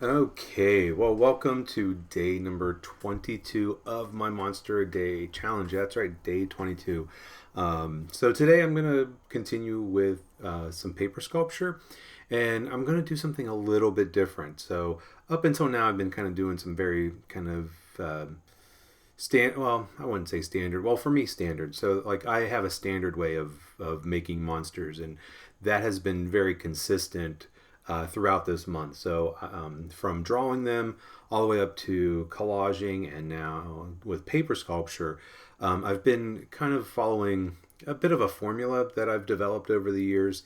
Okay, well, welcome to day number 22 of my Monster a Day challenge. That's right, day 22. So today I'm going to continue with some paper sculpture, and I'm going to do something a little bit different. So up until now, I've been kind of doing some very kind of well, I wouldn't say standard. Well, for me, standard. So like I have a standard way of making monsters, and that has been very consistent throughout this month. So from drawing them all the way up to collaging, and now with paper sculpture, I've been kind of following a bit of a formula that I've developed over the years,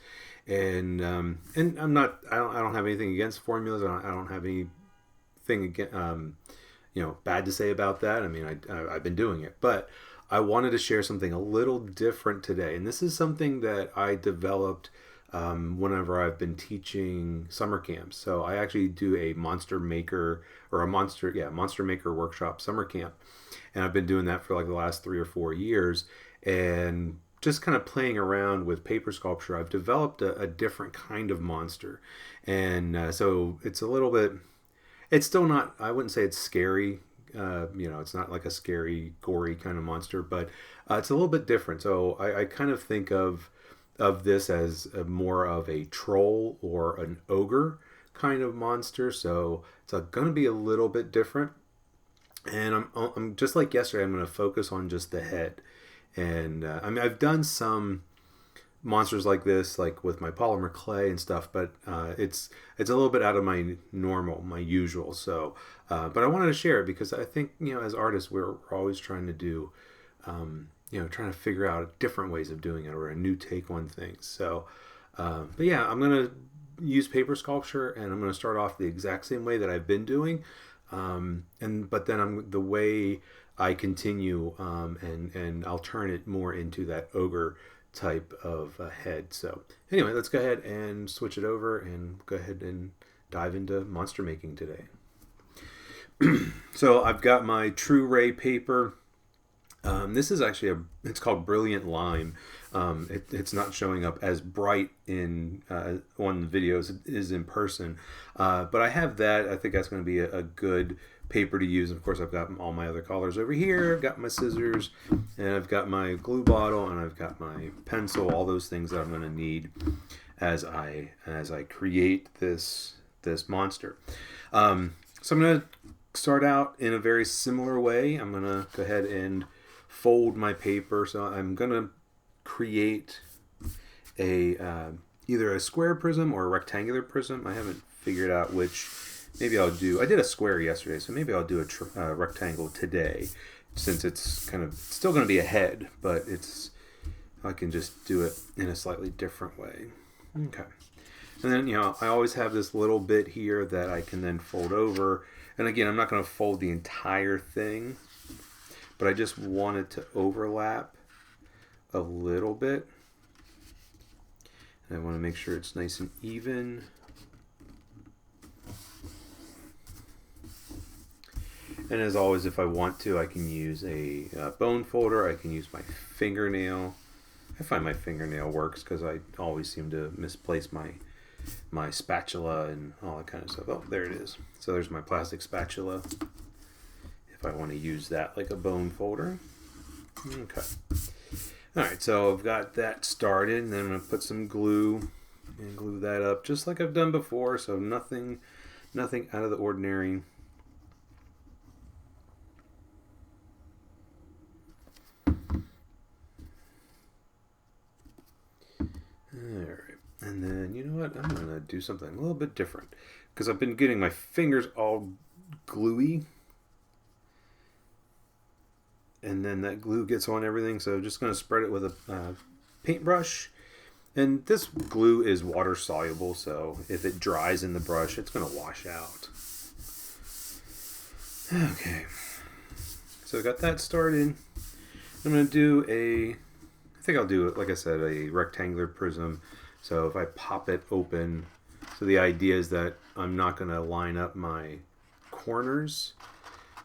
and I'm not I don't have anything against formulas. I don't have anything against bad to say about that. I mean, I've been doing it, but I wanted to share something a little different today, and this is something that I developed whenever I've been teaching summer camps. So I actually do a monster maker or a monster maker workshop summer camp, and I've been doing that for like the last 3 or 4 years, and just kind of playing around with paper sculpture, I've developed a different kind of monster, and so it's a little bit. It's still not. I wouldn't say it's scary. It's not like a scary, gory kind of monster, but it's a little bit different. So I kind of think of this as more of a troll or an ogre kind of monster. So it's going to be a little bit different. And I'm just like yesterday. I'm going to focus on just the head. And I mean, I've done some monsters like this, like with my polymer clay and stuff, but it's a little bit out of my usual. So, but I wanted to share it because I think as artists, we're always trying to do, trying to figure out different ways of doing it or a new take on things. So, but yeah, I'm gonna use paper sculpture, and I'm gonna start off the exact same way that I've been doing, but then the way I continue, and I'll turn it more into that ogre type of head. So anyway, let's go ahead and switch it over and go ahead and dive into monster making today. So I've got my True Ray paper. This is actually it's called Brilliant Lime. It's not showing up as bright in on the videos it is in person, but I have that. I think that's going to be a good paper to use. Of course, I've got all my other colors over here. I've got my scissors, and I've got my glue bottle, and I've got my pencil. All those things that I'm going to need as I create this monster. So I'm going to start out in a very similar way. I'm going to go ahead and fold my paper. So I'm going to create a either a square prism or a rectangular prism. I haven't figured out which. Maybe I'll do. I did a square yesterday, so maybe I'll do a rectangle today, since it's kind of still going to be a head, but I can just do it in a slightly different way. Okay, and then I always have this little bit here that I can then fold over. And again, I'm not going to fold the entire thing, but I just want it to overlap a little bit. And I want to make sure it's nice and even. And as always, if I want to, I can use a bone folder. I can use my fingernail. I find my fingernail works because I always seem to misplace my spatula and all that kind of stuff. Oh, there it is. So there's my plastic spatula if I want to use that like a bone folder. Okay. All right, so I've got that started, and then I'm going to put some glue and glue that up just like I've done before, so nothing out of the ordinary. Alright, and then you know what? I'm going to do something a little bit different because I've been getting my fingers all gluey, and then that glue gets on everything, so I'm just going to spread it with a paintbrush. And this glue is water soluble, so if it dries in the brush, it's going to wash out. Okay, so I got that started. I'm going to do I think I'll do it, like I said, a rectangular prism. So if I pop it open, so the idea is that I'm not going to line up my corners.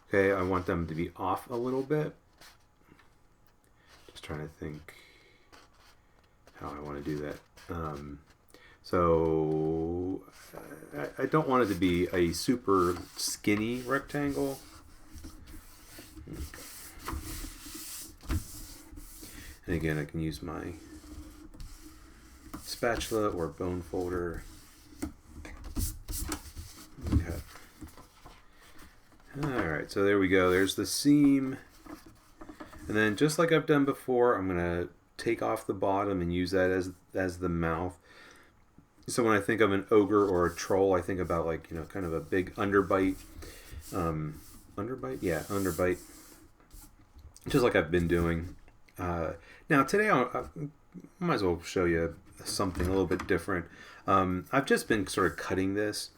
Okay, I want them to be off a little bit. Just trying to think how I want to do that. So I don't want it to be a super skinny rectangle. And again, I can use my spatula or bone folder. Okay. Alright, so there we go. There's the seam. And then just like I've done before, I'm going to take off the bottom and use that as the mouth. So when I think of an ogre or a troll, I think about like, you know, kind of a big underbite. Underbite? Yeah, underbite. Just like I've been doing. Now today I might as well show you something a little bit different. I've just been sort of cutting this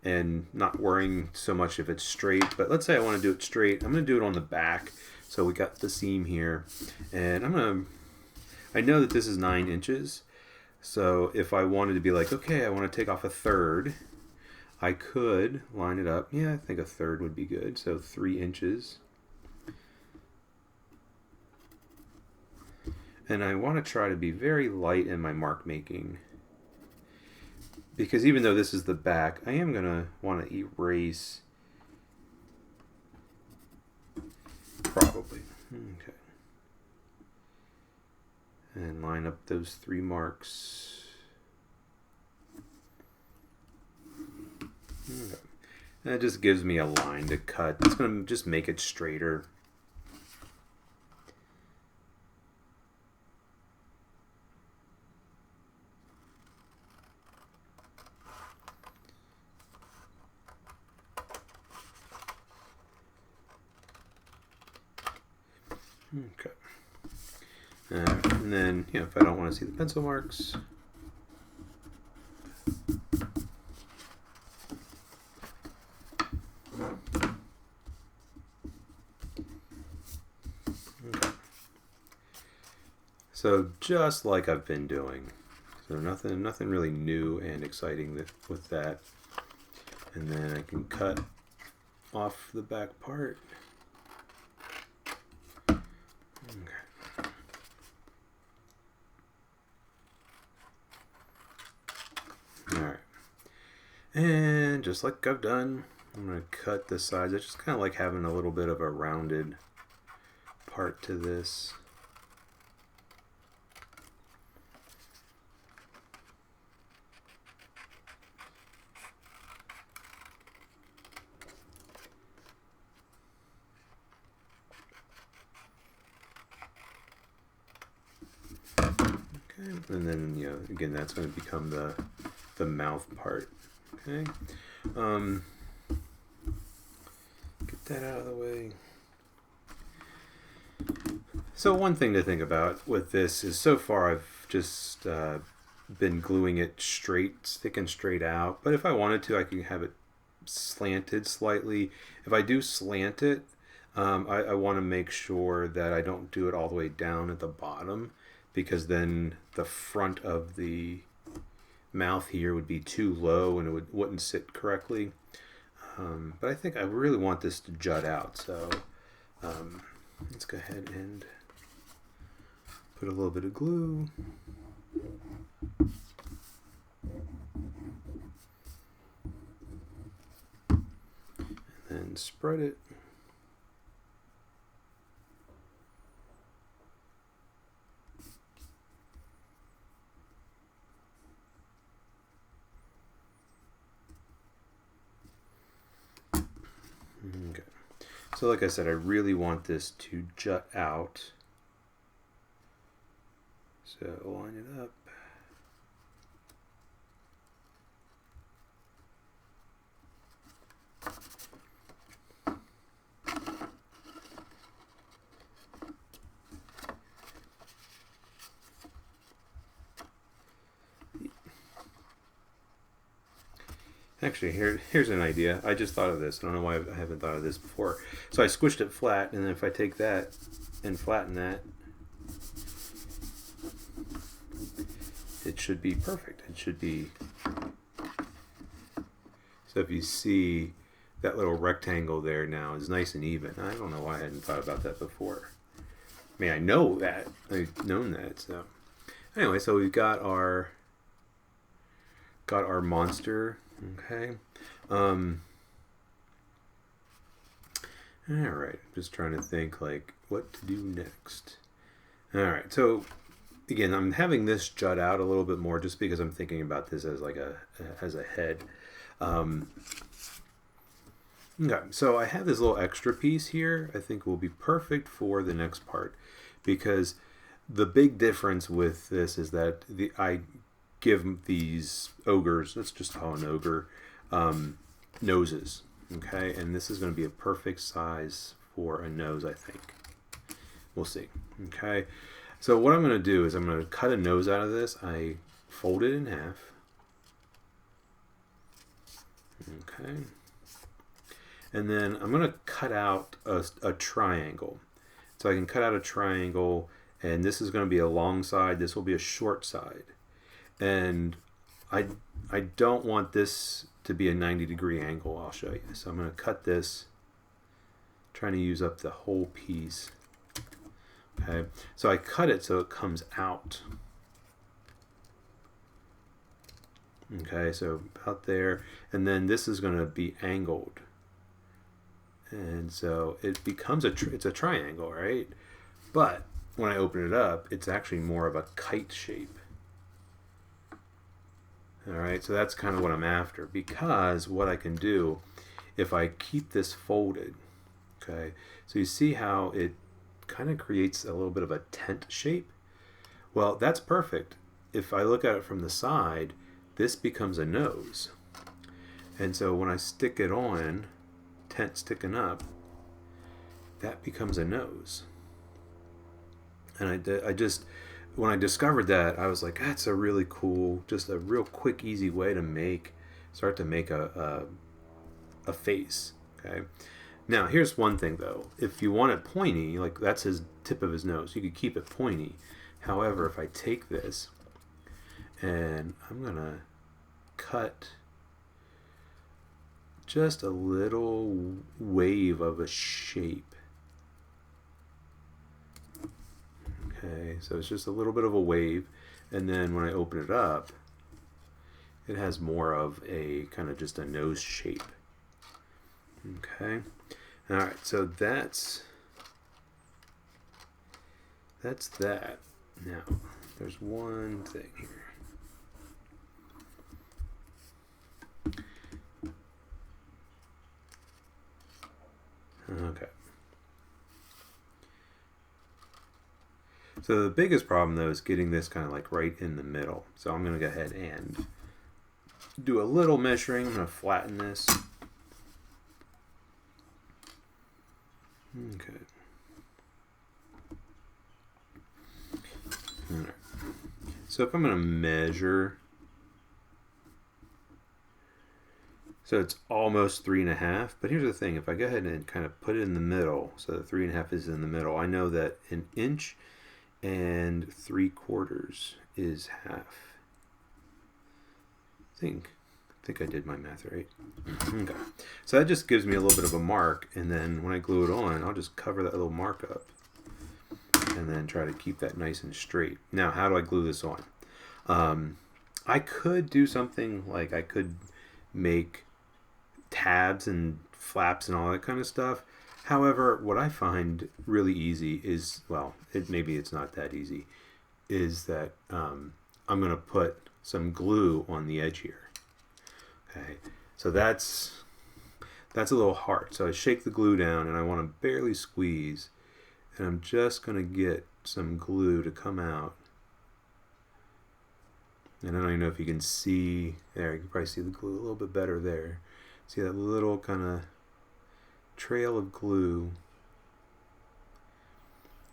and not worrying so much if it's straight, but let's say I want to do it straight. I'm going to do it on the back. So we got the seam here, and I know that this is 9 inches. So if I wanted to be like, okay, I want to take off a third, I could line it up. Yeah, I think a third would be good. So 3 inches. And I want to try to be very light in my mark making. Because even though this is the back, I am going to want to erase. Probably. Okay. And line up those 3 marks. Okay. That just gives me a line to cut. It's going to just make it straighter. Okay. And then, you know, if I don't want to see the pencil marks, okay. So just like I've been doing, so nothing really new and exciting with that. And then I can cut off the back part. Alright, and just like I've done, I'm going to cut the sides. I just kind of like having a little bit of a rounded part to this. And then, you know, again, that's going to become the mouth part. Okay. Get that out of the way. So one thing to think about with this is so far I've just been gluing it straight, sticking straight out. But if I wanted to, I can have it slanted slightly. If I do slant it, I want to make sure that I don't do it all the way down at the bottom, because then the front of the mouth here would be too low and it wouldn't sit correctly. But I think I really want this to jut out, so let's go ahead and put a little bit of glue. And then spread it. Okay. So like I said, I really want this to jut out. So line it up. Actually, here's an idea. I just thought of this. I don't know why I haven't thought of this before. So I squished it flat, and then if I take that and flatten that, it should be perfect. It should be... So if you see that little rectangle there now is nice and even. I don't know why I hadn't thought about that before. I mean, I know that. I've known that. So anyway, so we've got our got our monster. Okay. All right, just trying to think like what to do next. All right, so again, I'm having this jut out a little bit more just because I'm thinking about this as like as a head. Okay, so I have this little extra piece here. I think will be perfect for the next part, because the big difference with this is that I give these ogres, let's just call an ogre, noses. Okay, and this is going to be a perfect size for a nose, I think. We'll see. Okay, so what I'm going to do is I'm going to cut a nose out of this. I fold it in half. Okay, and then I'm going to cut out a triangle. So I can cut out a triangle, and this is going to be a long side. This will be a short side, and I don't want this to be a 90-degree angle. I'll show you. So I'm going to cut this, trying to use up the whole piece. Okay, so I cut it so it comes out. Okay, so about there, and then this is going to be angled, and so it becomes it's a triangle, right? But when I open it up, it's actually more of a kite shape. All right, so that's kind of what I'm after, because what I can do if I keep this folded, okay, so you see how it kind of creates a little bit of a tent shape? Well, that's perfect. If I look at it from the side, this becomes a nose. And so when I stick it on, tent sticking up, that becomes a nose. And I just, when I discovered that, I was like, that's a really cool, just a real quick, easy way to start to make a face. Okay. Now, here's one thing though. If you want it pointy, like that's his tip of his nose, you could keep it pointy. However, if I take this and I'm gonna cut just a little wave of a shape. Okay, so it's just a little bit of a wave, and then when I open it up, it has more of a kind of just a nose shape. Okay, all right, so that's that. Now, there's one thing here. Okay. So the biggest problem though is getting this kind of like right in the middle. So I'm going to go ahead and do a little measuring. I'm going to flatten this. Okay. All right. So if I'm going to measure, so it's almost 3.5, but here's the thing. If I go ahead and kind of put it in the middle, so the 3.5 is in the middle, I know that an inch and 3/4 is half. I think I did my math right. Okay. So that just gives me a little bit of a mark, and then when I glue it on, I'll just cover that little mark up and then try to keep that nice and straight. Now, how do I glue this on? I could do something like I could make tabs and flaps and all that kind of stuff. However, what I find really easy is, well, maybe it's not that easy, is that I'm going to put some glue on the edge here. Okay, so that's a little hard. So I shake the glue down, and I want to barely squeeze, and I'm just going to get some glue to come out. And I don't even know if you can see, there, you can probably see the glue a little bit better there. See that little kind of trail of glue.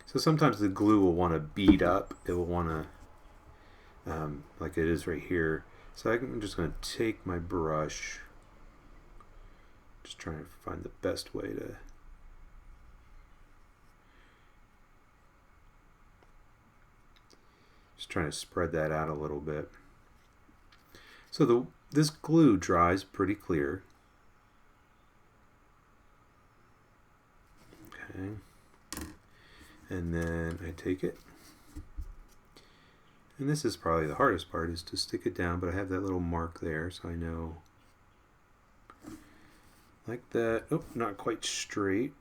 So sometimes the glue will want to bead up. It will want to, like it is right here. So I'm just going to take my brush, just trying to find the best way to just trying to spread that out a little bit. So this glue dries pretty clear. Okay. And then I take it And this is probably the hardest part, is to stick it down, but I have that little mark there, so I know. Like that. Oh, not quite straight.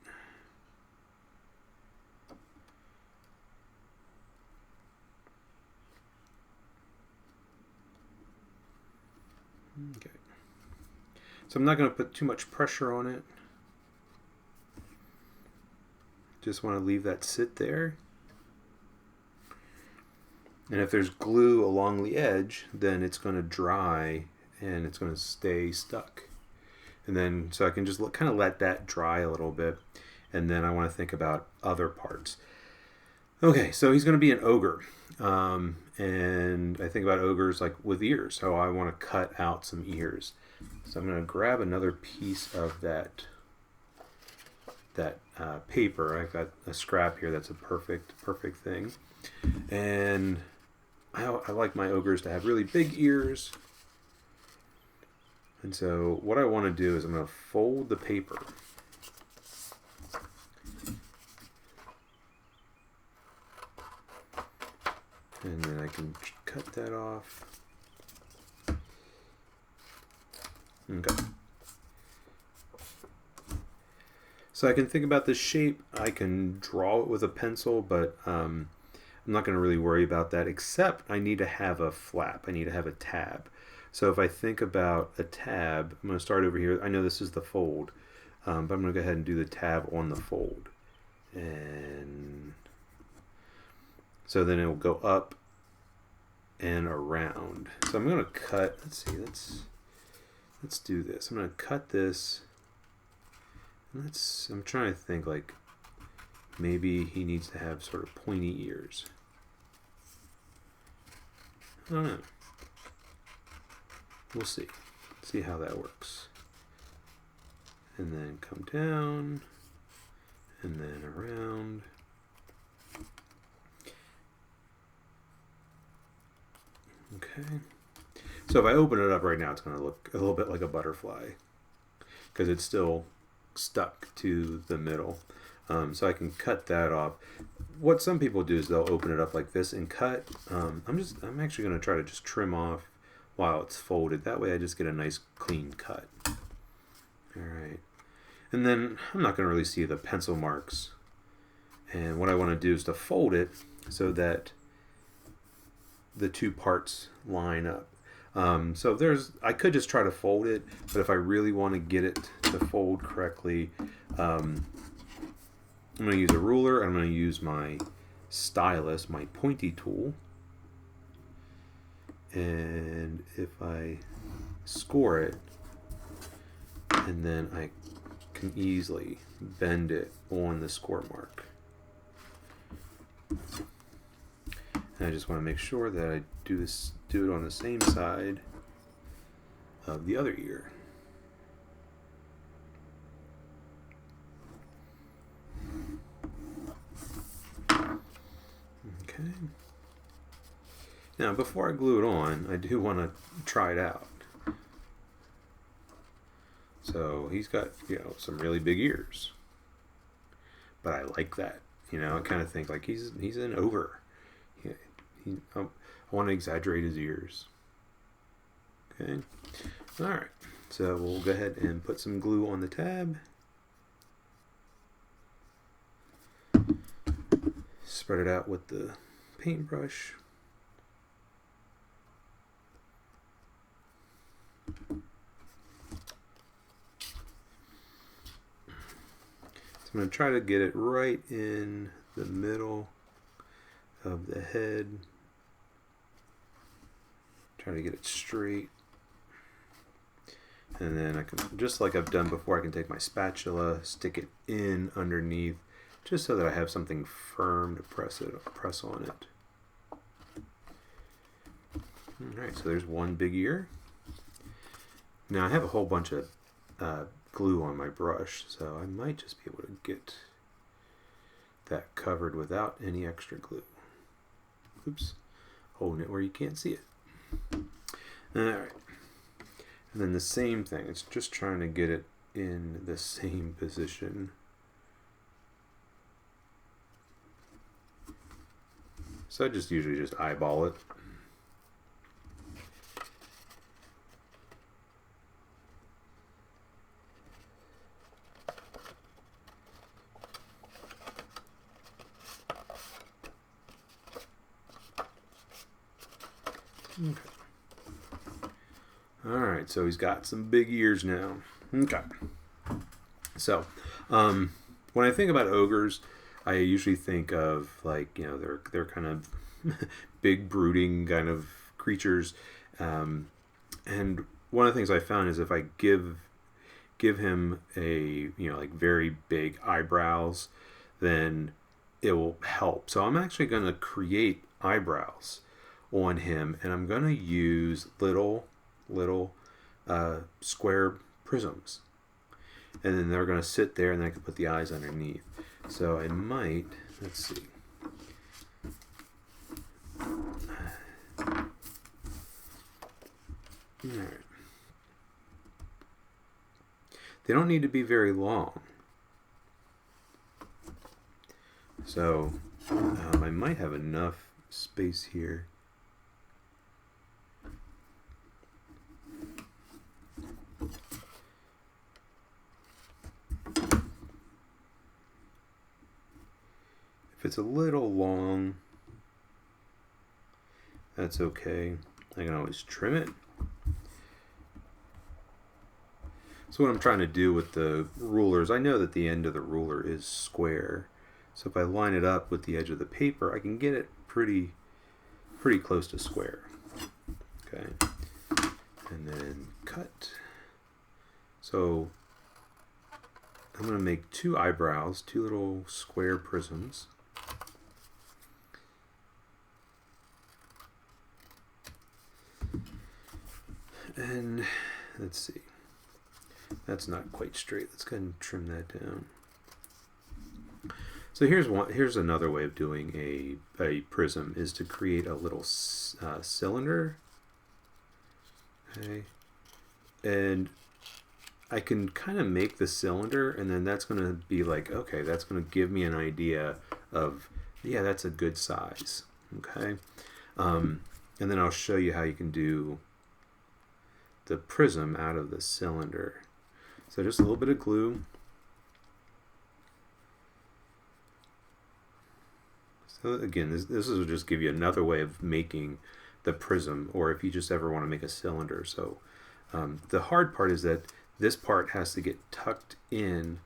Okay. So I'm not going to put too much pressure on it. Just want to leave that sit there. And if there's glue along the edge, then it's going to dry and it's going to stay stuck. And then, so I can just kind of let that dry a little bit. And then I want to think about other parts. Okay, so he's going to be an ogre. And I think about ogres like with ears. So I want to cut out some ears. So I'm going to grab another piece of that paper. I've got a scrap here that's a perfect thing. And I like my ogres to have really big ears. And so what I want to do is I'm going to fold the paper. And then I can cut that off. Okay. So I can think about the shape. I can draw it with a pencil, but I'm not going to really worry about that, except I need to have a flap. I need to have a tab. So if I think about a tab, I'm going to start over here. I know this is the fold, but I'm going to go ahead and do the tab on the fold. And so then it will go up and around. So I'm going to cut, let's see, let's do this. I'm going to cut this. I'm trying to think, like, maybe he needs to have sort of pointy ears. I don't know. We'll see. See how that works. And then come down, and then around. Okay. So if I open it up right now, it's going to look a little bit like a butterfly because it's still stuck to the middle. So I can cut that off. What some people do is they'll open it up like this and cut. I'm actually going to try to just trim off while it's folded. That way I just get a nice clean cut. All right. And then I'm not going to really see the pencil marks. And what I want to do is to fold it so that the two parts line up. So I could just try to fold it, but if I really want to get it to fold correctly, I'm going to use a ruler. I'm going to use my stylus, my pointy tool. And if I score it, and then I can easily bend it on the score mark. And I just want to make sure that I do it on the same side of the other ear. Okay. Now, before I glue it on, I do want to try it out. So he's got, some really big ears, but I like that. I kind of think like he's an ogre. I want to exaggerate his ears. Okay. All right. So we'll go ahead and put some glue on the tab. Spread it out with the paintbrush. So I'm going to try to get it right in the middle of the head. Try to get it straight. And then I can, just like I've done before, I can take my spatula, stick it in underneath, just so that I have something firm to press on it. Alright, so there's one big ear. Now I have a whole bunch of glue on my brush, so I might just be able to get that covered without any extra glue. Oops, holding it where you can't see it. Alright, and then the same thing, it's just trying to get it in the same position. So I just usually just eyeball it. Okay. Alright, so he's got some big ears now. Okay. So, when I think about ogres, I usually think of, like, they're kind of big, brooding kind of creatures. And one of the things I found is if I give him a, like very big eyebrows, then it will help. So I'm actually going to create eyebrows on him, and I'm going to use little square prisms, and then they're going to sit there, and then I can put the eyes underneath. So I might, let's see. All right. They don't need to be very long. So I might have enough space here. If it's a little long, that's okay. I can always trim it. So what I'm trying to do with the rulers, I know that the end of the ruler is square. So if I line it up with the edge of the paper, I can get it pretty close to square. Okay. And then cut. So I'm going to make 2 eyebrows, 2 little square prisms. And let's see. That's not quite straight. Let's go ahead and trim that down. So here's another way of doing a prism, is to create a little cylinder. Okay. And I can kind of make the cylinder, and then that's going to be like, okay, that's going to give me an idea of, yeah, that's a good size. Okay. And then I'll show you how you can do the prism out of the cylinder. So just a little bit of glue. So again, this will just give you another way of making the prism, or if you just ever want to make a cylinder. So the hard part is that this part has to get tucked in,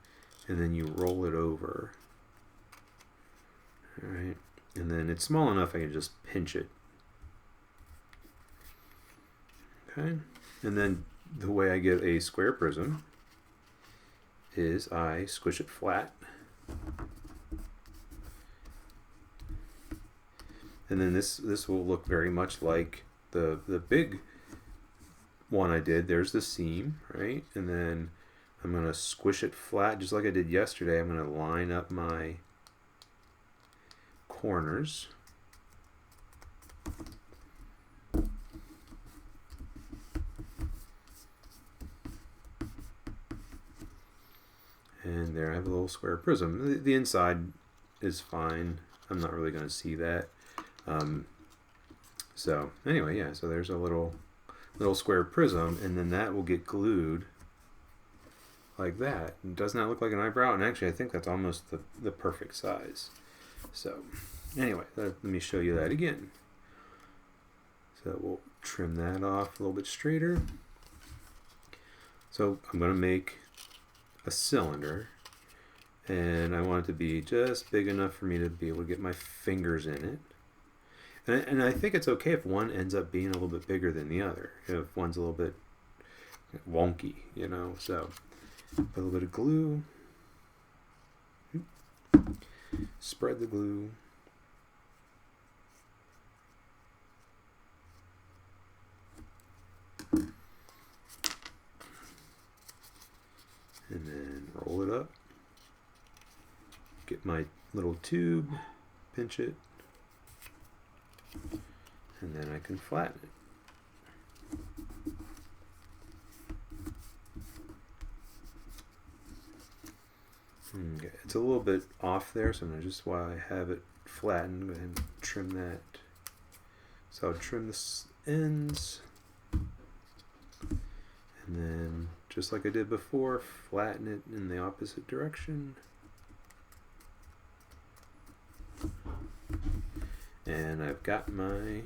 and then you roll it over. All right, and then it's small enough I can just pinch it. Okay. And then the way I get a square prism is I squish it flat. And then this will look very much like the big one I did. There's the seam, right? And then I'm going to squish it flat just like I did yesterday. I'm going to line up my corners. And there I have a little square prism. The inside is fine. I'm not really going to see that. So anyway, yeah, so there's a little square prism, and then that will get glued like that. Doesn't that look like an eyebrow? And actually I think that's almost the perfect size. So anyway, let me show you that again. So we'll trim that off a little bit straighter. So I'm going to make a cylinder, and I want it to be just big enough for me to be able to get my fingers in it. And I think it's okay if one ends up being a little bit bigger than the other, if one's a little bit wonky, So put a little bit of glue, spread the glue, and then roll it up, get my little tube, pinch it, and then I can flatten it. Okay, it's a little bit off there, so I'm going to just, while I have it flattened, go ahead and trim that. So I'll trim the ends, and then just like I did before, flatten it in the opposite direction. And I've got my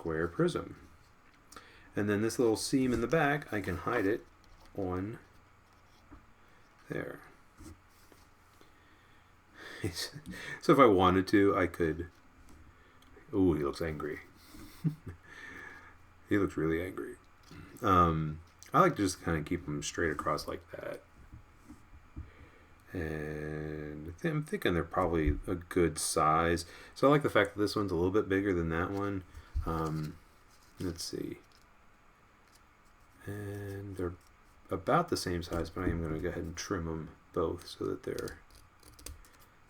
square prism. And then this little seam in the back, I can hide it on there. So if I wanted to, I could... Ooh, he looks angry. He looks really angry. I like to just kind of keep them straight across like that. And I'm thinking they're probably a good size. So I like the fact that this one's a little bit bigger than that one. Let's see. And they're about the same size, but I am going to go ahead and trim them both so that they're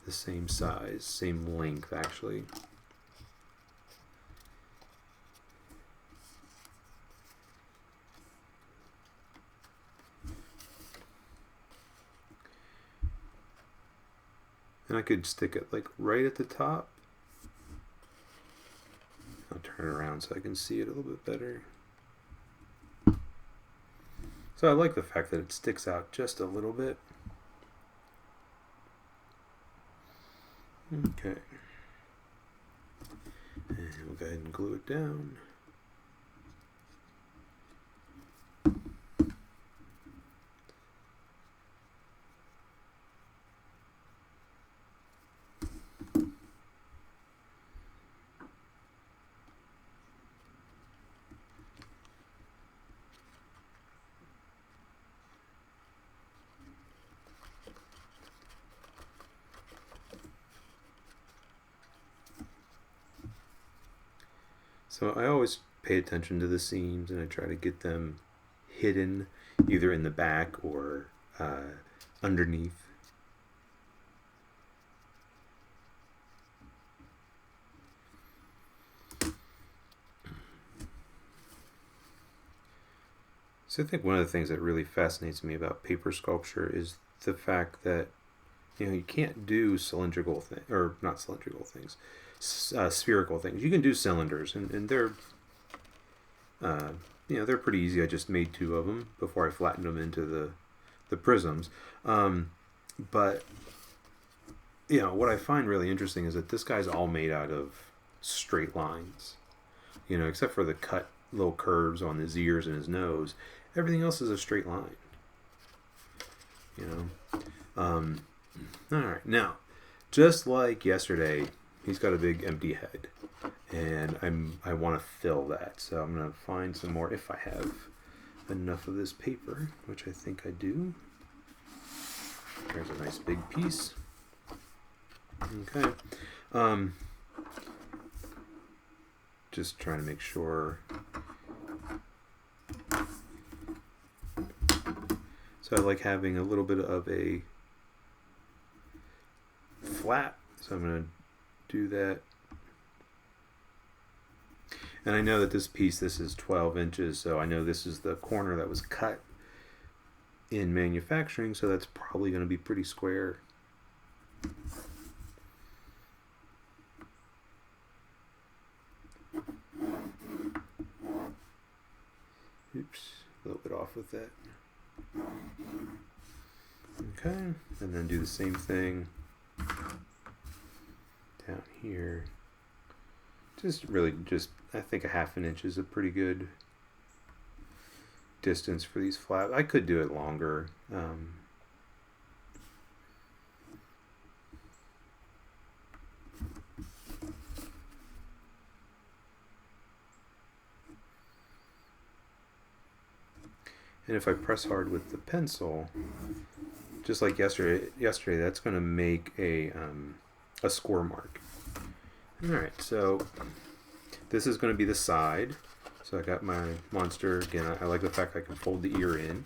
the same size, same length actually. And I could stick it like right at the top. I'll turn it around so I can see it a little bit better. So I like the fact that it sticks out just a little bit. Okay. And we'll go ahead and glue it down. So I always pay attention to the seams and I try to get them hidden either in the back or underneath. So I think one of the things that really fascinates me about paper sculpture is the fact that you can't do cylindrical things, or not cylindrical things, spherical things. You can do cylinders, and they're, they're pretty easy. I just made 2 of them before I flattened them into the prisms. But what I find really interesting is that this guy's all made out of straight lines. Except for the cut little curves on his ears and his nose, everything else is a straight line. All right, now, just like yesterday, he's got a big empty head, and I want to fill that. So I'm going to find some more if I have enough of this paper, which I think I do. There's a nice big piece. Okay. Just trying to make sure. So I like having a little bit of a flat, so I'm going to do that. And I know that this is 12 inches, so I know this is the corner that was cut in manufacturing, so that's probably going to be pretty square. Oops, a little bit off with that. Okay, and then do the same thing down here. Just I think a 1/2 inch is a pretty good distance for these flaps. I could do it longer. And if I press hard with the pencil, just like yesterday, that's going to make a score mark. All right, so this is going to be the side. So I got my monster. Again, I like the fact I can fold the ear in.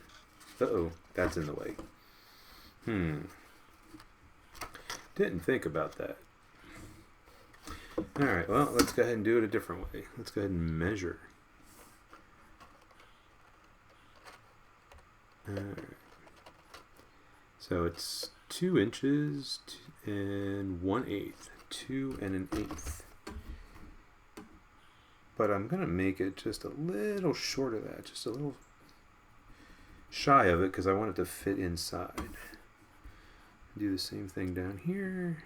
Uh-oh, that's in the way. Didn't think about that. All right, well, let's go ahead and do it a different way. Let's go ahead and measure. All right. So it's 2 inches and 1/8. 2 1/8. But I'm going to make it just a little short of that, just a little shy of it because I want it to fit inside. Do the same thing down here.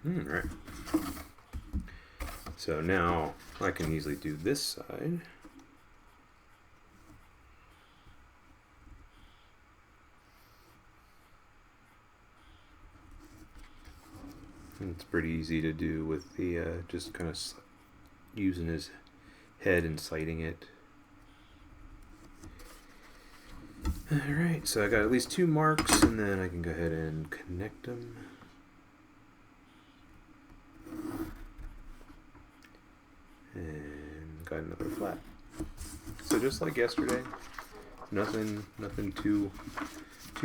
Alright. So now I can easily do this side. And it's pretty easy to do with the just kind of using his head and sighting it. Alright, so I got at least 2 marks, and then I can go ahead and connect them. And got another flat. So just like yesterday, nothing too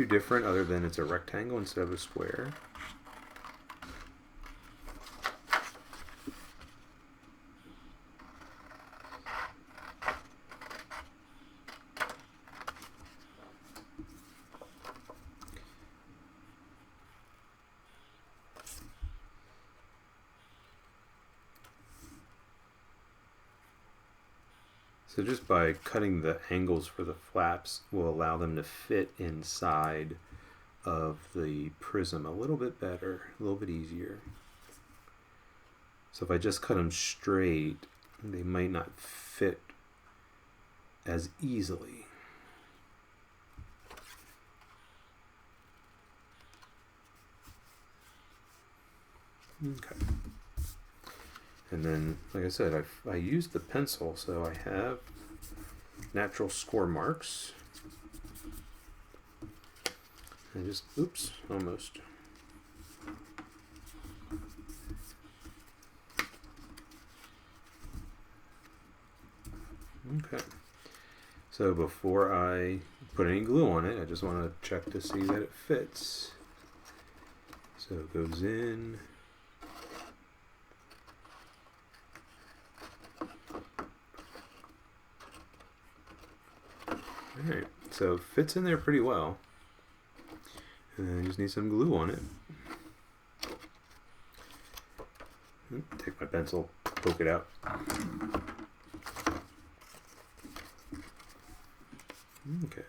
different other than it's a rectangle instead of a square. So just by cutting the angles for the flaps will allow them to fit inside of the prism a little bit better, a little bit easier. So if I just cut them straight, they might not fit as easily. Okay. And then, like I said, I used the pencil, so I have natural score marks. And just, oops, almost. Okay. So before I put any glue on it, I just want to check to see that it fits. So it goes in. Alright, so it fits in there pretty well. And then I just need some glue on it. Take my pencil, poke it out. Okay.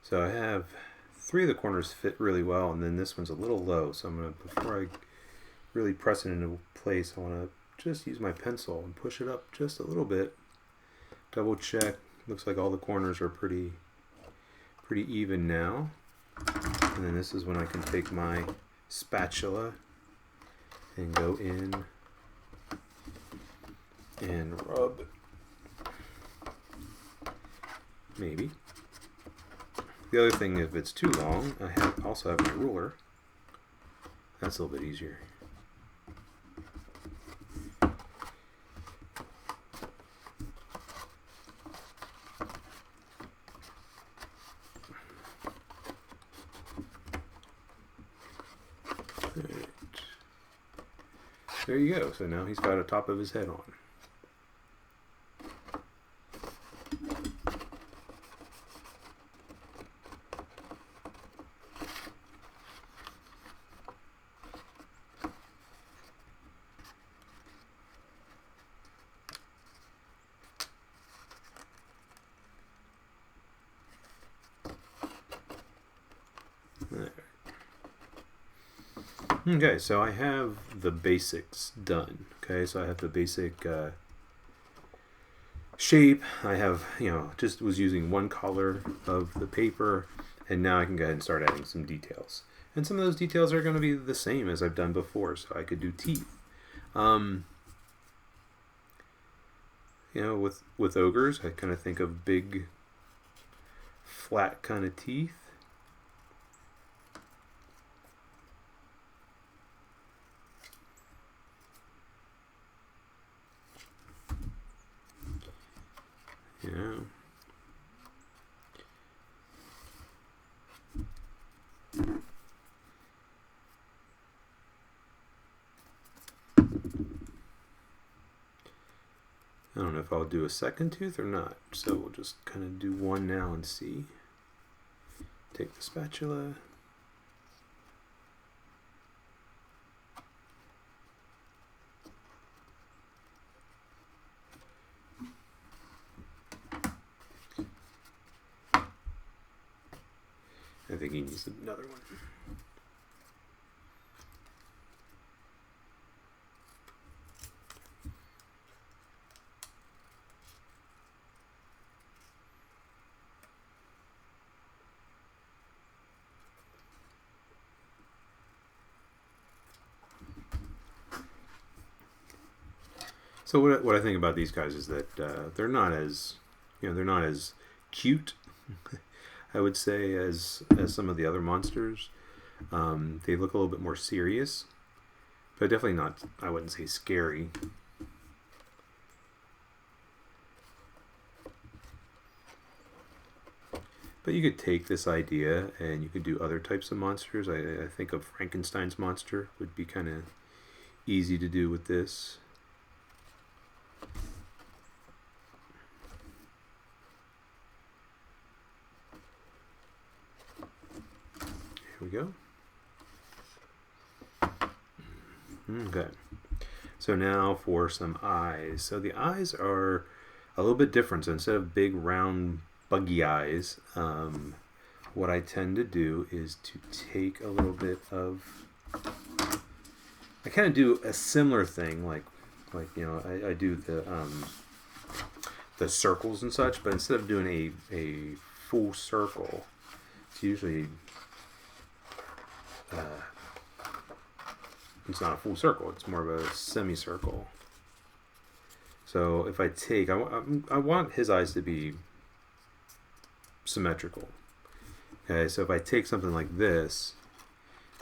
So I have 3 of the corners fit really well, and then this one's a little low. So I'm gonna, before I really press it into place, I want to just use my pencil and push it up just a little bit. Double check. Looks like all the corners are pretty even now. And then this is when I can take my spatula and go in and rub. Maybe. The other thing, if it's too long, I also have my ruler. That's a little bit easier. Right. There you go. So now he's got a top of his head on. Okay, so I have the basics done. Okay, so I have the basic shape. I have, just was using one color of the paper, and now I can go ahead and start adding some details. And some of those details are going to be the same as I've done before, so I could do teeth. With ogres, I kind of think of big, flat kind of teeth. Yeah. I don't know if I'll do a second tooth or not, so we'll just kind of do one now and see. Take the spatula. I think he needs another one. So what I think about these guys is that they're not as cute, I would say, as some of the other monsters. They look a little bit more serious, but definitely not, I wouldn't say scary. But you could take this idea and you could do other types of monsters. I think of Frankenstein's monster would be kind of easy to do with this. Here we go. Okay. So now for some eyes. So the eyes are a little bit different. So instead of big, round, buggy eyes, what I tend to do is to take a little bit of... I kind of do a similar thing, like I do the circles and such, but instead of doing a full circle, it's usually it's not a full circle, it's more of a semicircle. So if I take, I want his eyes to be symmetrical. Okay, so if I take something like this,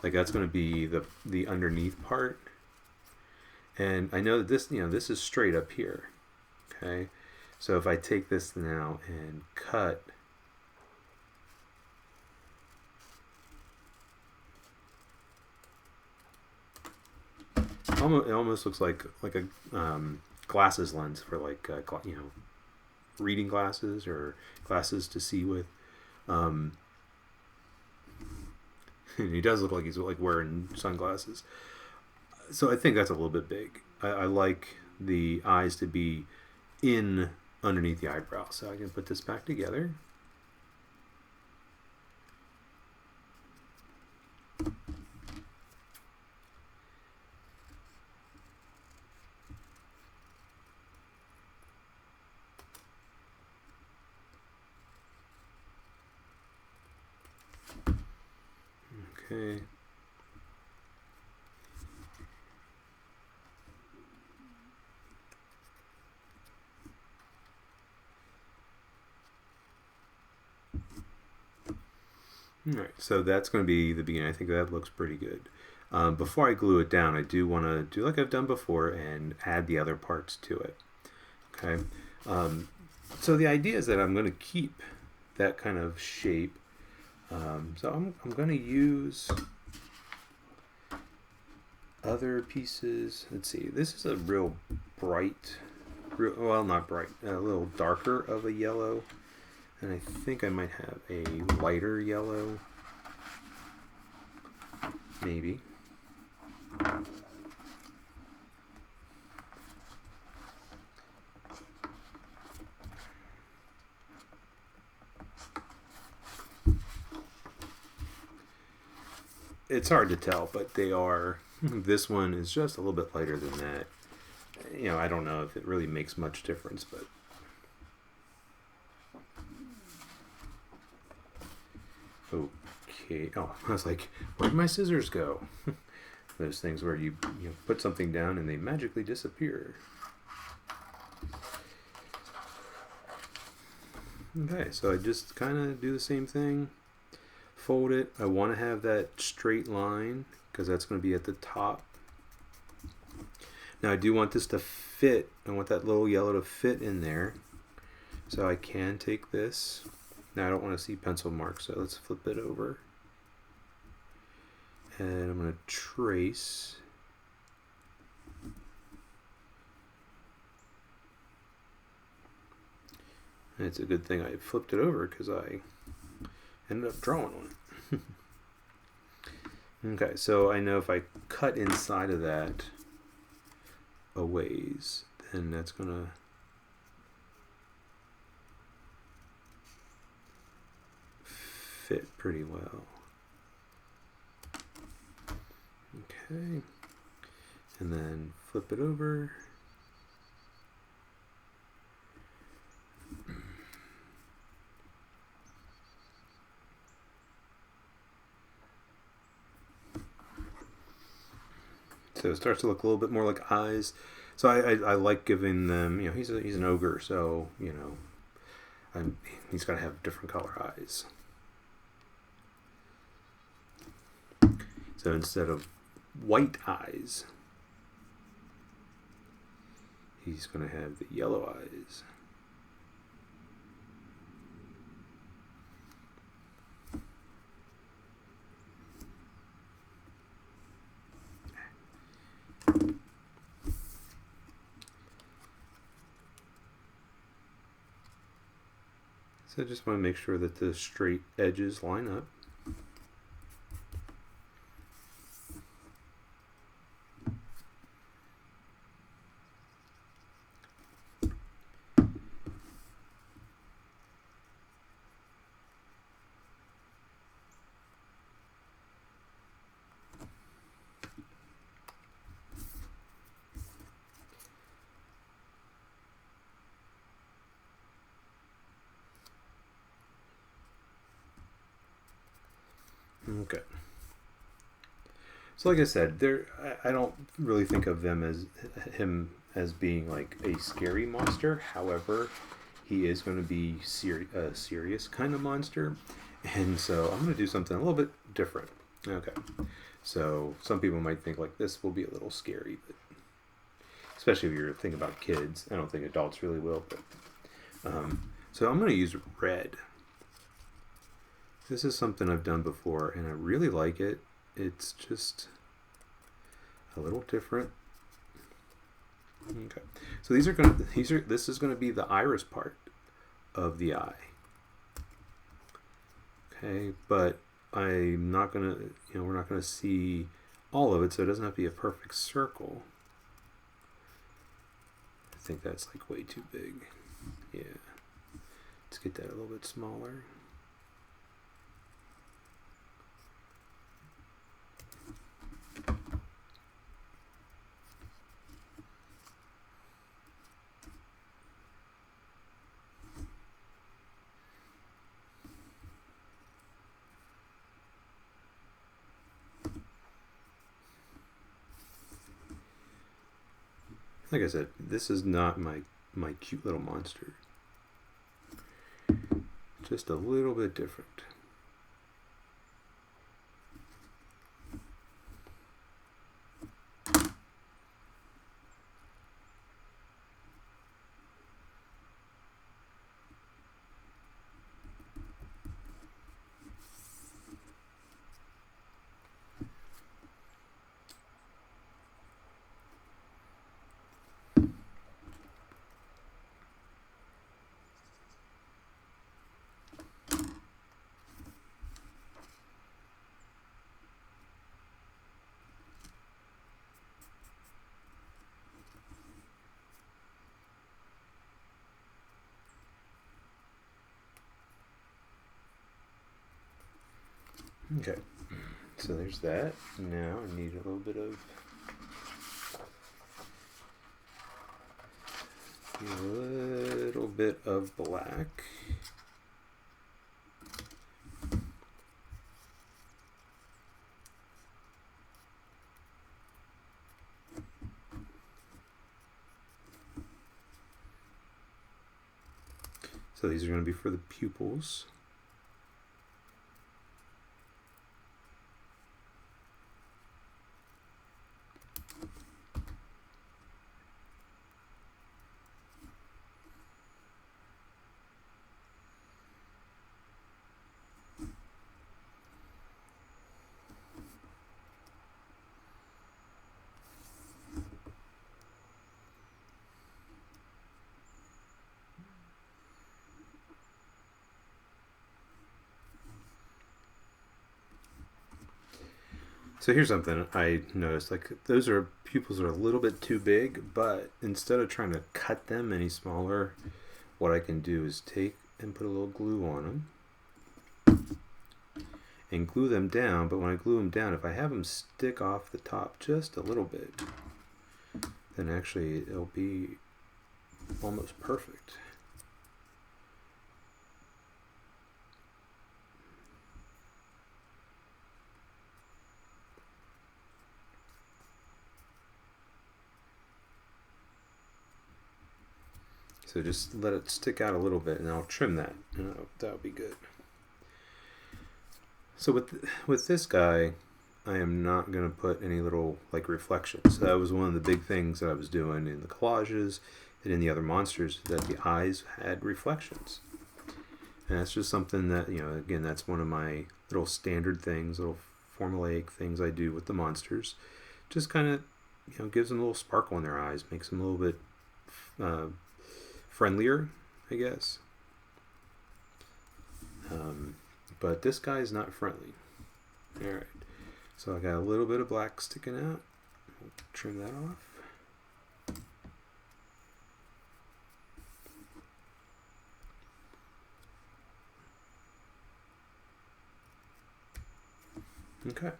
like that's going to be the underneath part, and I know that this is straight up here. Okay, so if I take this now and cut, it almost looks like a glasses lens for reading glasses or glasses to see with. He does look like he's wearing sunglasses. So I think that's a little bit big. I like the eyes to be in underneath the eyebrow. So I can put this back together. Okay. Alright, so that's going to be the beginning. I think that looks pretty good. Before I glue it down, I do want to do like I've done before and add the other parts to it. Okay. So the idea is that I'm going to keep that kind of shape. So I'm going to use other pieces. Let's see. This is a real bright, well, not bright, a little darker of a yellow. And I think I might have a lighter yellow. Maybe. It's hard to tell, but they are. This one is just a little bit lighter than that. I don't know if it really makes much difference, but Okay. Oh, I was like, where'd my scissors go? Those things where you put something down and they magically disappear. Okay, so I just kind of do the same thing. Fold it. I want to have that straight line because that's going to be at the top. Now I do want this to fit. I want that little yellow to fit in there. So I can take this. Now I don't want to see pencil marks, so let's flip it over. And I'm going to trace. And it's a good thing I flipped it over because I ended up drawing on it. Okay, so I know if I cut inside of that a ways, then that's going to fit pretty well. Okay, and then flip it over. So it starts to look a little bit more like eyes. So I like giving them, he's an ogre, so he's got to have different color eyes. So instead of white eyes, he's going to have the yellow eyes. So I just want to make sure that the straight edges line up. Okay. So like I said, I don't really think of him as being like a scary monster. However, he is going to be a serious kind of monster. And so I'm going to do something a little bit different. Okay. So some people might think like this will be a little scary, but especially if you're thinking about kids. I don't think adults really will. But so I'm going to use red. This is something I've done before, and I really like it. It's just a little different. Okay, so this is going to be the iris part of the eye. Okay, but I'm not going to, we're not going to see all of it, so it doesn't have to be a perfect circle. I think that's like way too big. Yeah, let's get that a little bit smaller. Like I said, this is not my cute little monster. Just a little bit different. Okay, so there's that. Now I need a little bit of black. So these are going to be for the pupils. So here's something I noticed, like those are pupils are a little bit too big, but instead of trying to cut them any smaller, what I can do is take and put a little glue on them and glue them down. But when I glue them down, if I have them stick off the top just a little bit, then actually it'll be almost perfect. So just let it stick out a little bit, and I'll trim that. That'll be good. So with this guy, I am not going to put any little like reflections. So that was one of the big things that I was doing in the collages and in the other monsters, that the eyes had reflections. And that's just something that, again, that's one of my little standard things, little formulaic things I do with the monsters. Just kind of, gives them a little sparkle in their eyes, makes them a little bit friendlier, I guess. But this guy is not friendly. Alright, so I got a little bit of black sticking out. I'll trim that off. Okay.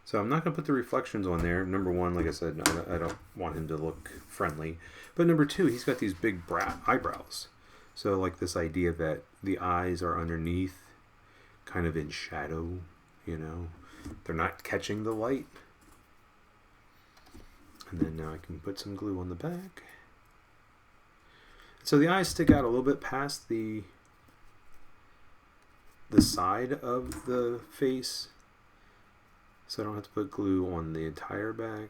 So I'm not going to put the reflections on there. Number one, like I said, I don't want him to look friendly. But number two, he's got these big eyebrows. So like this idea that the eyes are underneath, kind of in shadow, They're not catching the light. And then now I can put some glue on the back. So the eyes stick out a little bit past the side of the face. So I don't have to put glue on the entire back.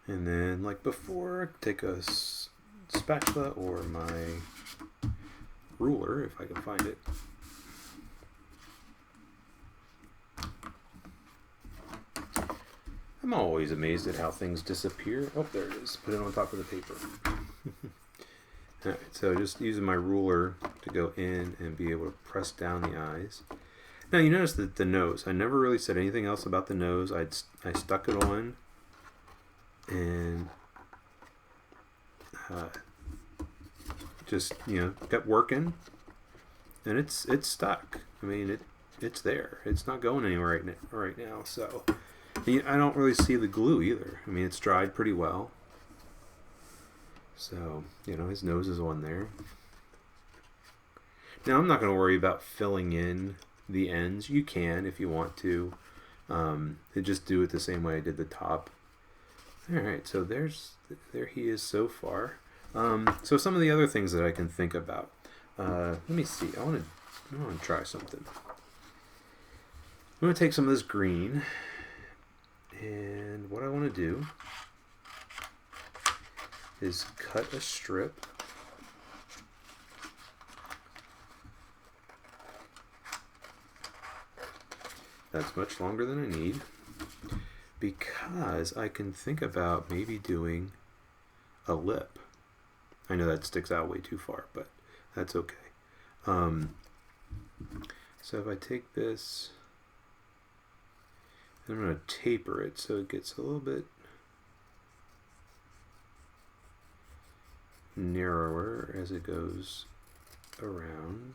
And then, like before, take a spatula or my ruler, if I can find it. I'm always amazed at how things disappear. Oh, there it is. Put it on top of the paper. Alright, so just using my ruler to go in and be able to press down the eyes. Now, you notice that the nose, I never really said anything else about the nose. I stuck it on. And just kept working, and it's stuck. I mean, it's there. It's not going anywhere right now. So I don't really see the glue either. I mean, it's dried pretty well. So his nose is on there. Now I'm not going to worry about filling in the ends. You can if you want to. And just do it the same way I did the top. Alright, so there he is so far. So some of the other things that I can think about. Let me see. I want to try something. I'm going to take some of this green, and what I want to do is cut a strip. That's much longer than I need, because I can think about maybe doing a lip. I know that sticks out way too far, but that's okay. So if I take this, I'm going to taper it so it gets a little bit narrower as it goes around.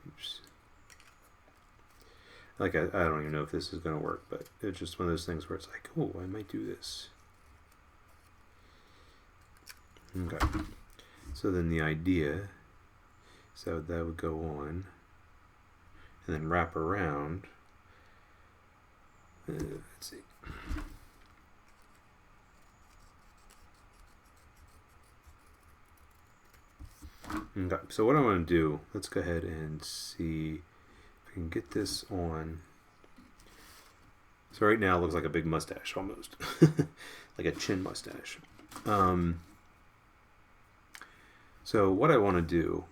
Oops. Like, I don't even know if this is going to work, but it's just one of those things where it's like, oh, I might do this. Okay. So then the idea, so that would go on, and then wrap around. Let's see. Okay, so what I want to do, let's go ahead and see if I can get this on. So right now it looks like a big mustache almost, like a chin mustache. So what I want to do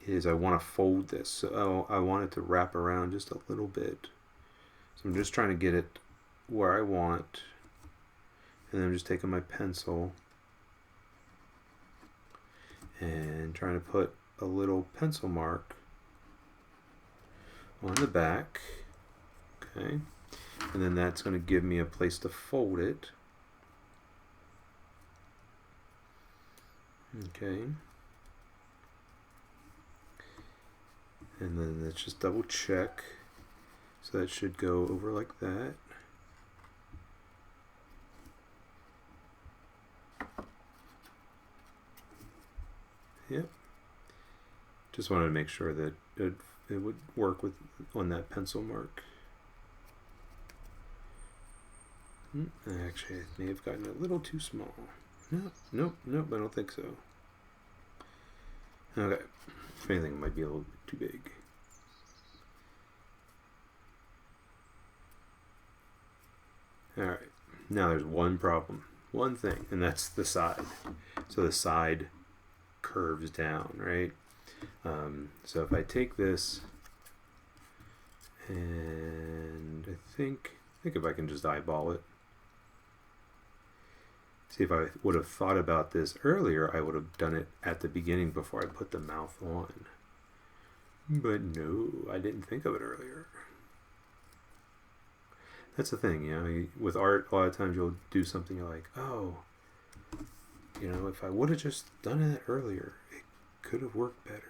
is I want to fold this. So I want it to wrap around just a little bit. So I'm just trying to get it where I want. And then I'm just taking my pencil and trying to put a little pencil mark on the back. Okay. And then that's going to give me a place to fold it. Okay. And then let's just double check. So that should go over like that. Yep. Just wanted to make sure that it would work with on that pencil mark. Actually, I may have gotten a little too small. Nope, I don't think so. Okay. If anything, it might be a little bit too big. Alright, now there's one problem, one thing, and that's the side. So the side curves down, right? So if I take this, and I think if I can just eyeball it. See, if I would have thought about this earlier, I would have done it at the beginning before I put the mouth on. But no, I didn't think of it earlier. That's the thing, you know, with art, a lot of times you'll do something you're like, oh, you know, if I would have just done it earlier, it could have worked better.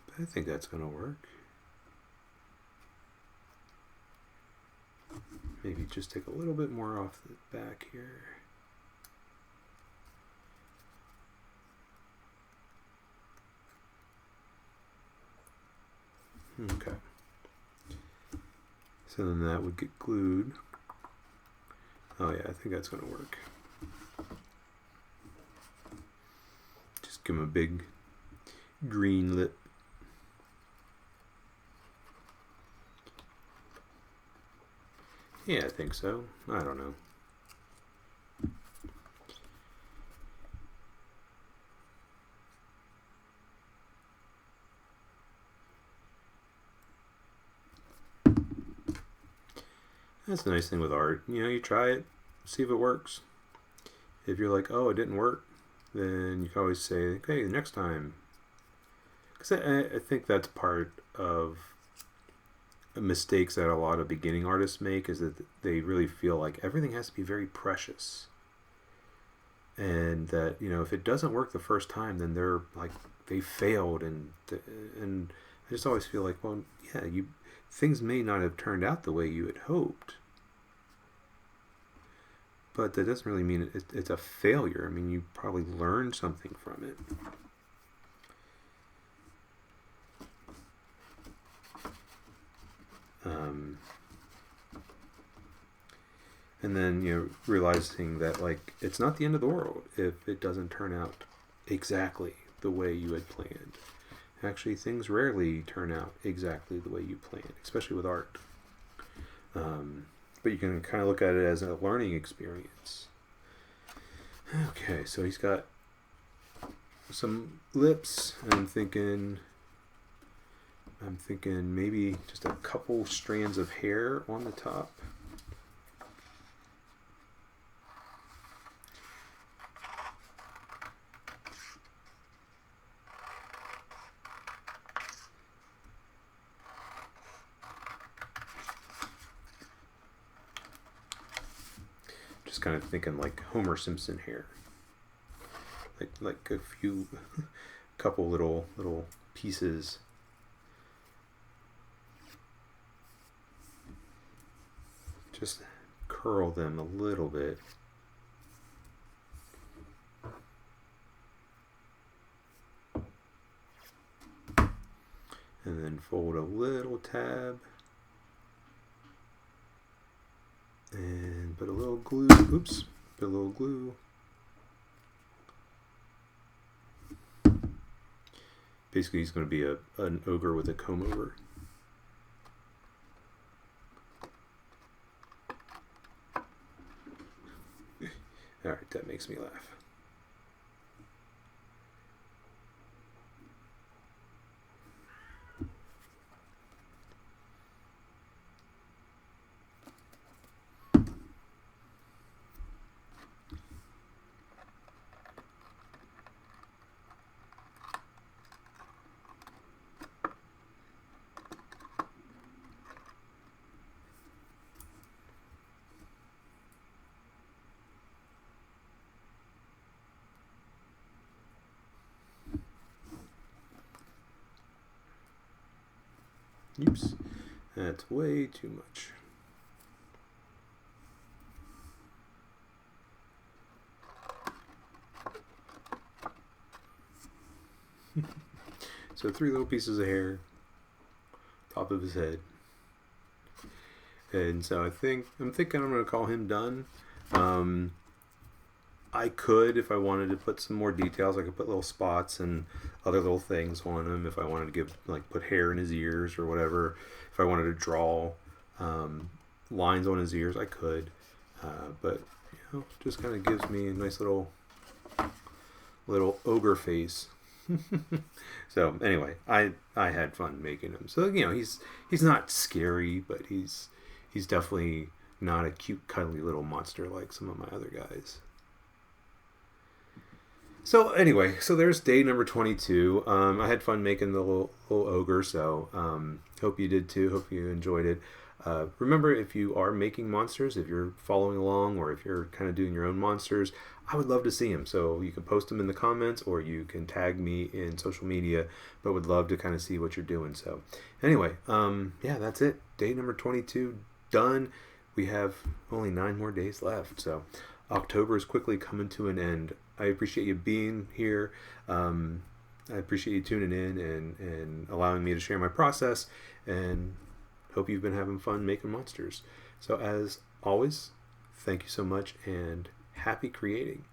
But I think that's going to work. Maybe just take a little bit more off the back here. Okay. So then that would get glued. Oh yeah, I think that's going to work. Just give him a big green lip. Yeah, I think so. I don't know. That's the nice thing with art. You know, you try it, see if it works. If you're like, oh, it didn't work, then you can always say, okay, next time. Because I think that's part of mistakes that a lot of beginning artists make, is that they really feel like everything has to be very precious, and that, you know, if it doesn't work the first time, then they're like, they failed. And I just always feel like, well, yeah, things may not have turned out the way you had hoped, but that doesn't really mean it's a failure. I mean, you probably learned something from it. And then, you know, realizing that, like, it's not the end of the world if it doesn't turn out exactly the way you had planned. Actually, things rarely turn out exactly the way you planned, especially with art. But you can kind of look at it as a learning experience. Okay, so he's got some lips, and I'm thinking maybe just a couple strands of hair on the top. just kind of thinking like Homer Simpson hair, like a few, couple little pieces. Just curl them a little bit. And then fold a little tab. And put a little glue. Oops. Put a little glue. Basically, he's going to be an ogre with a comb over. Alright, that makes me laugh. Oops, that's way too much. So 3 little pieces of hair, top of his head. And so I'm thinking I'm going to call him done. I could, if I wanted to put some more details, I could put little spots and other little things on him. If I wanted to give, like, put hair in his ears or whatever. If I wanted to draw lines on his ears, I could. But, you know, just kind of gives me a nice little ogre face. So anyway, I had fun making him. So, you know, he's not scary, but he's definitely not a cute, cuddly little monster like some of my other guys. So anyway, so there's day number 22. I had fun making the little ogre, so hope you did too. Hope you enjoyed it. Remember, if you are making monsters, if you're following along, or if you're kind of doing your own monsters, I would love to see them. So you can post them in the comments, or you can tag me in social media, but would love to kind of see what you're doing. So anyway, yeah, that's it. Day number 22 done. We have only 9 more days left. So October is quickly coming to an end. I appreciate you being here. I appreciate you tuning in and allowing me to share my process, and hope you've been having fun making monsters. So as always, thank you so much, and happy creating.